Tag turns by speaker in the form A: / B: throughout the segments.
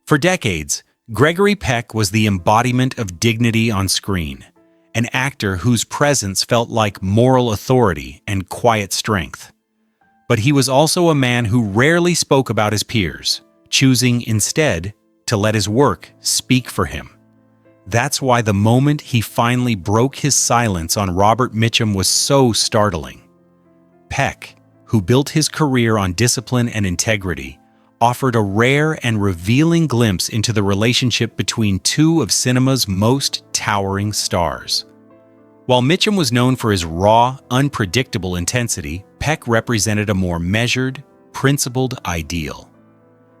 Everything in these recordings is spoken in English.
A: For decades, Gregory Peck was the embodiment of dignity on screen, an actor whose presence felt like moral authority and quiet strength. But he was also a man who rarely spoke about his peers, choosing instead to let his work speak for him. That's why the moment he finally broke his silence on Robert Mitchum was so startling. Peck, who built his career on discipline and integrity, offered a rare and revealing glimpse into the relationship between two of cinema's most towering stars. While Mitchum was known for his raw, unpredictable intensity, Peck represented a more measured, principled ideal.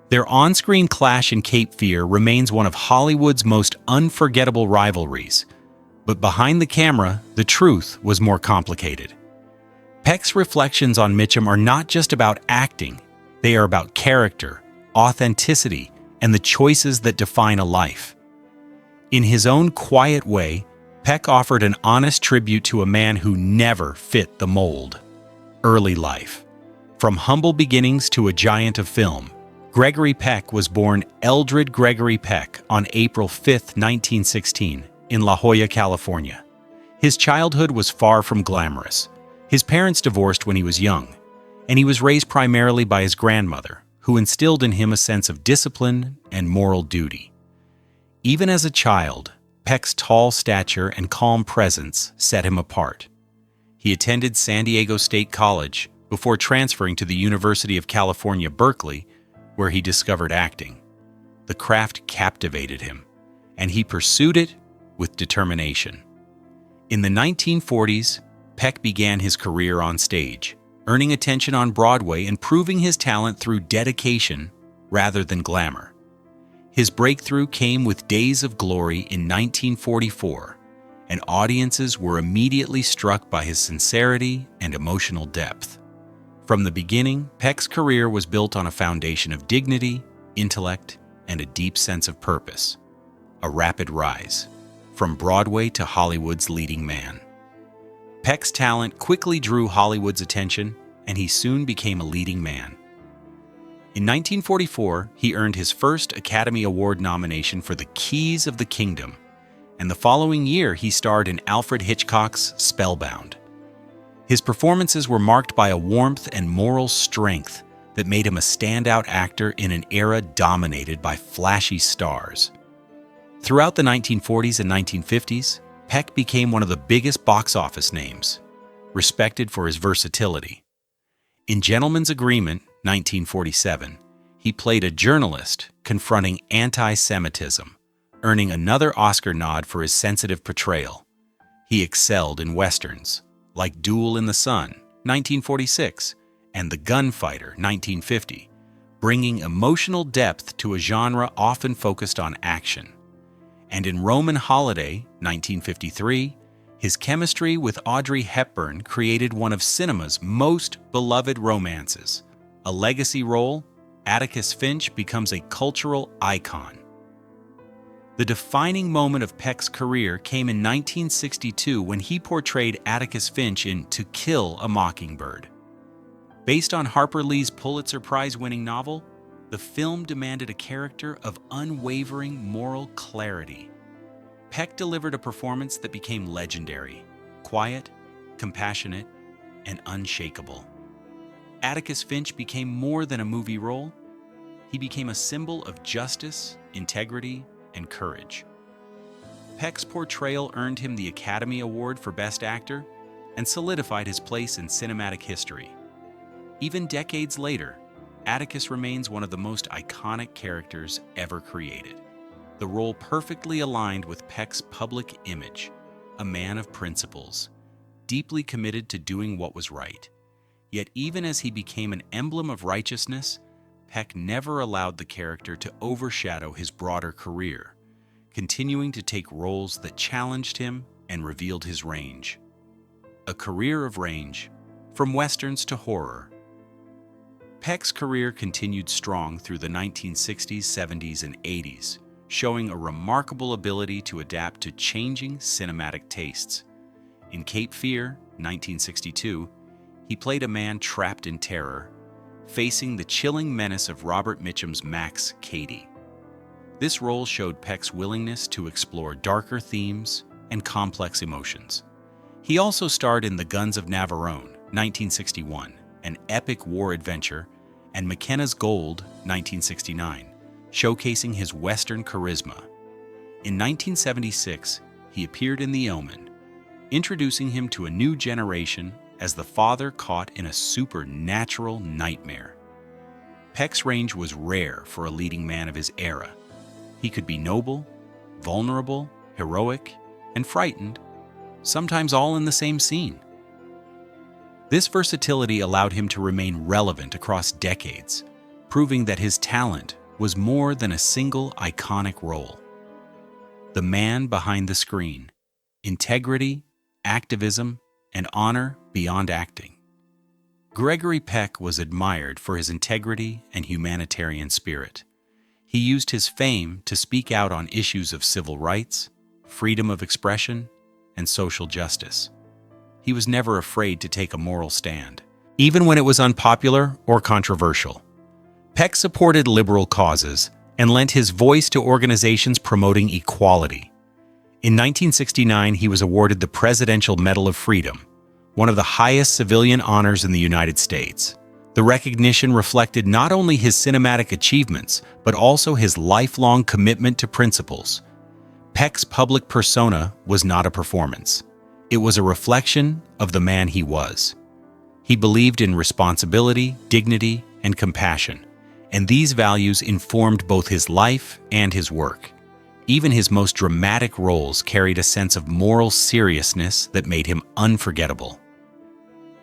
A: Their on-screen clash in Cape Fear remains one of Hollywood's most unforgettable rivalries, but behind the camera, the truth was more complicated. Peck's reflections on Mitchum are not just about acting, they are about character, authenticity, and the choices that define a life. In his own quiet way, Peck offered an honest tribute to a man who never fit the mold. Early life. From humble beginnings to a giant of film, Gregory Peck was born Eldred Gregory Peck on April 5, 1916, in La Jolla, California. His childhood was far from glamorous. His parents divorced when he was young, and he was raised primarily by his grandmother, who instilled in him a sense of discipline and moral duty. Even as a child, Peck's tall stature and calm presence set him apart. He attended San Diego State College before transferring to the University of California, Berkeley, where he discovered acting. The craft captivated him, and he pursued it with determination. In the 1940s, Peck began his career on stage, earning attention on Broadway and proving his talent through dedication rather than glamour. His breakthrough came with Days of Glory in 1944, and audiences were immediately struck by his sincerity and emotional depth. From the beginning, Peck's career was built on a foundation of dignity, intellect, and a deep sense of purpose. A rapid rise, from Broadway to Hollywood's leading man. Peck's talent quickly drew Hollywood's attention, and he soon became a leading man. In 1944, he earned his first Academy Award nomination for The Keys of the Kingdom, and the following year he starred in Alfred Hitchcock's Spellbound. His performances were marked by a warmth and moral strength that made him a standout actor in an era dominated by flashy stars. Throughout the 1940s and 1950s, Peck became one of the biggest box office names, respected for his versatility. In Gentleman's Agreement, 1947, he played a journalist confronting anti-Semitism, earning another Oscar nod for his sensitive portrayal. He excelled in westerns, like Duel in the Sun, 1946, and The Gunfighter, 1950, bringing emotional depth to a genre often focused on action. And in Roman Holiday, 1953, his chemistry with Audrey Hepburn created one of cinema's most beloved romances. A legacy role, Atticus Finch becomes a cultural icon. The defining moment of Peck's career came in 1962 when he portrayed Atticus Finch in To Kill a Mockingbird. Based on Harper Lee's Pulitzer Prize-winning novel, the film demanded a character of unwavering moral clarity. Peck delivered a performance that became legendary, quiet, compassionate, and unshakable. Atticus Finch became more than a movie role. He became a symbol of justice, integrity, and courage. Peck's portrayal earned him the Academy Award for Best Actor and solidified his place in cinematic history. Even decades later, Atticus remains one of the most iconic characters ever created. The role perfectly aligned with Peck's public image, a man of principles, deeply committed to doing what was right. Yet even as he became an emblem of righteousness, Peck never allowed the character to overshadow his broader career, continuing to take roles that challenged him and revealed his range. A career of range, from westerns to horror. Peck's career continued strong through the 1960s, 70s, and 80s, showing a remarkable ability to adapt to changing cinematic tastes. In Cape Fear, 1962, he played a man trapped in terror, facing the chilling menace of Robert Mitchum's Max Cady. This role showed Peck's willingness to explore darker themes and complex emotions. He also starred in The Guns of Navarone, 1961, an epic war adventure, and McKenna's Gold, 1969, showcasing his Western charisma. In 1976, he appeared in The Omen, introducing him to a new generation as the father caught in a supernatural nightmare. Peck's range was rare for a leading man of his era. He could be noble, vulnerable, heroic, and frightened, sometimes all in the same scene. This versatility allowed him to remain relevant across decades, proving that his talent was more than a single iconic role. The man behind the screen, integrity, activism, and honor beyond acting. Gregory Peck was admired for his integrity and humanitarian spirit. He used his fame to speak out on issues of civil rights, freedom of expression, and social justice. He was never afraid to take a moral stand, even when it was unpopular or controversial. Peck supported liberal causes and lent his voice to organizations promoting equality. In 1969, he was awarded the Presidential Medal of Freedom, one of the highest civilian honors in the United States. The recognition reflected not only his cinematic achievements, but also his lifelong commitment to principles. Peck's public persona was not a performance. It was a reflection of the man he was. He believed in responsibility, dignity, and compassion, and these values informed both his life and his work. Even his most dramatic roles carried a sense of moral seriousness that made him unforgettable.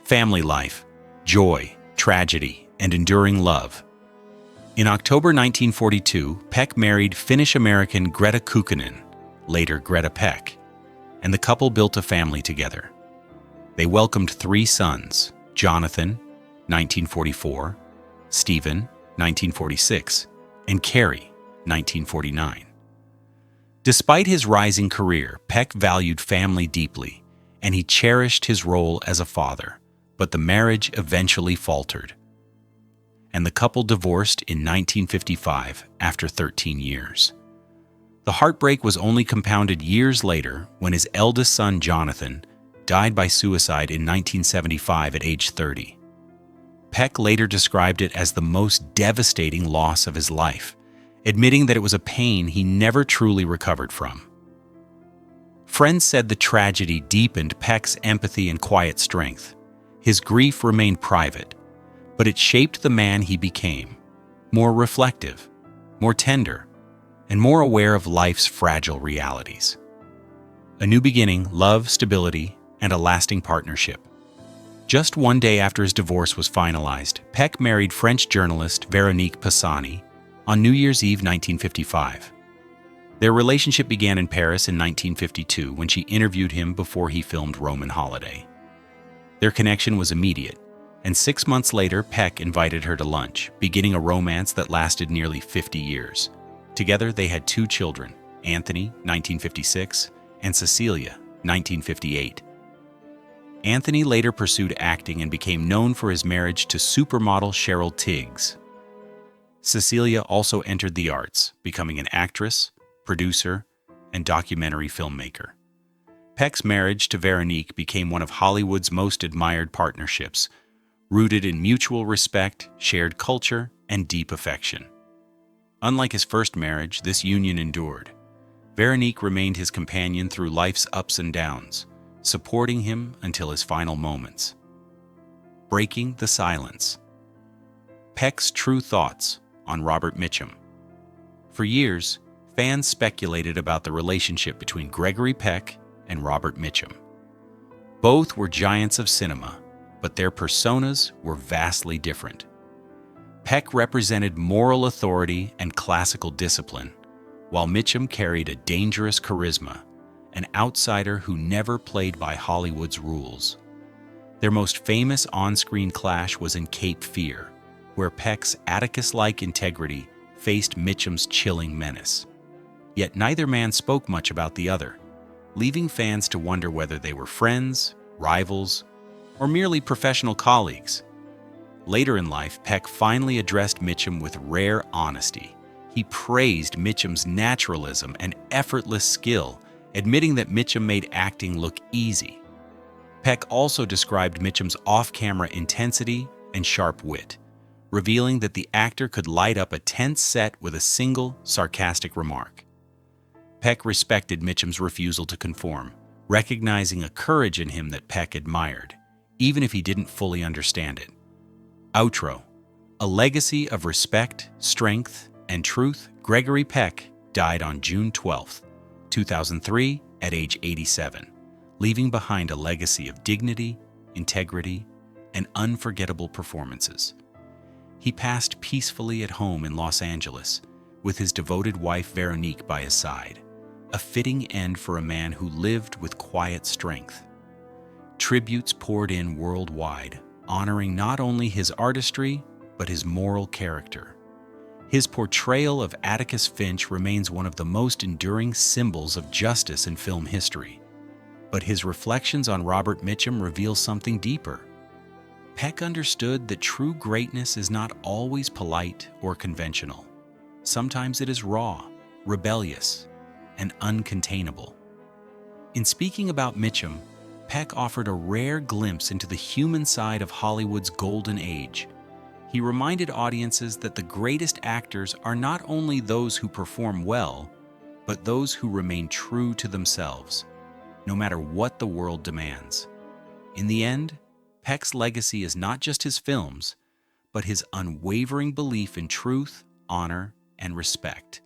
A: Family life, joy, tragedy, and enduring love. In October 1942, Peck married Finnish-American Greta Kukkonen, later Greta Peck, and the couple built a family together. They welcomed 3 sons, Jonathan, 1944, Stephen, 1946, and Carrie, 1949. Despite his rising career, Peck valued family deeply, and he cherished his role as a father, but the marriage eventually faltered, and the couple divorced in 1955 after 13 years. The heartbreak was only compounded years later when his eldest son, Jonathan, died by suicide in 1975 at age 30. Peck later described it as the most devastating loss of his life, admitting that it was a pain he never truly recovered from. Friends said the tragedy deepened Peck's empathy and quiet strength. His grief remained private, but it shaped the man he became, more reflective, more tender, and more aware of life's fragile realities. A new beginning, love, stability, and a lasting partnership. Just one day after his divorce was finalized, Peck married French journalist Véronique Pisani on New Year's Eve 1955. Their relationship began in Paris in 1952 when she interviewed him before he filmed Roman Holiday. Their connection was immediate, and 6 months later, Peck invited her to lunch, beginning a romance that lasted nearly 50 years. Together, they had 2 children, Anthony, 1956, and Cecilia, 1958. Anthony later pursued acting and became known for his marriage to supermodel Cheryl Tiggs. Cecilia also entered the arts, becoming an actress, producer, and documentary filmmaker. Peck's marriage to Véronique became one of Hollywood's most admired partnerships, rooted in mutual respect, shared culture, and deep affection. Unlike his first marriage, this union endured. Véronique remained his companion through life's ups and downs, supporting him until his final moments. Breaking the silence. Peck's true thoughts on Robert Mitchum. For years, fans speculated about the relationship between Gregory Peck and Robert Mitchum. Both were giants of cinema, but their personas were vastly different. Peck represented moral authority and classical discipline, while Mitchum carried a dangerous charisma, an outsider who never played by Hollywood's rules. Their most famous on-screen clash was in Cape Fear, where Peck's Atticus-like integrity faced Mitchum's chilling menace. Yet neither man spoke much about the other, leaving fans to wonder whether they were friends, rivals, or merely professional colleagues. Later in life, Peck finally addressed Mitchum with rare honesty. He praised Mitchum's naturalism and effortless skill, admitting that Mitchum made acting look easy. Peck also described Mitchum's off-camera intensity and sharp wit, revealing that the actor could light up a tense set with a single, sarcastic remark. Peck respected Mitchum's refusal to conform, recognizing a courage in him that Peck admired, even if he didn't fully understand it. Outro. A legacy of respect, strength, and truth, Gregory Peck died on June 12, 2003, at age 87, leaving behind a legacy of dignity, integrity, and unforgettable performances. He passed peacefully at home in Los Angeles, with his devoted wife Veronique by his side, a fitting end for a man who lived with quiet strength. Tributes poured in worldwide, honoring not only his artistry, but his moral character. His portrayal of Atticus Finch remains one of the most enduring symbols of justice in film history. But his reflections on Robert Mitchum reveal something deeper. Peck understood that true greatness is not always polite or conventional. Sometimes it is raw, rebellious, and uncontainable. In speaking about Mitchum, Peck offered a rare glimpse into the human side of Hollywood's golden age. He reminded audiences that the greatest actors are not only those who perform well, but those who remain true to themselves, no matter what the world demands. In the end, Peck's legacy is not just his films, but his unwavering belief in truth, honor, and respect.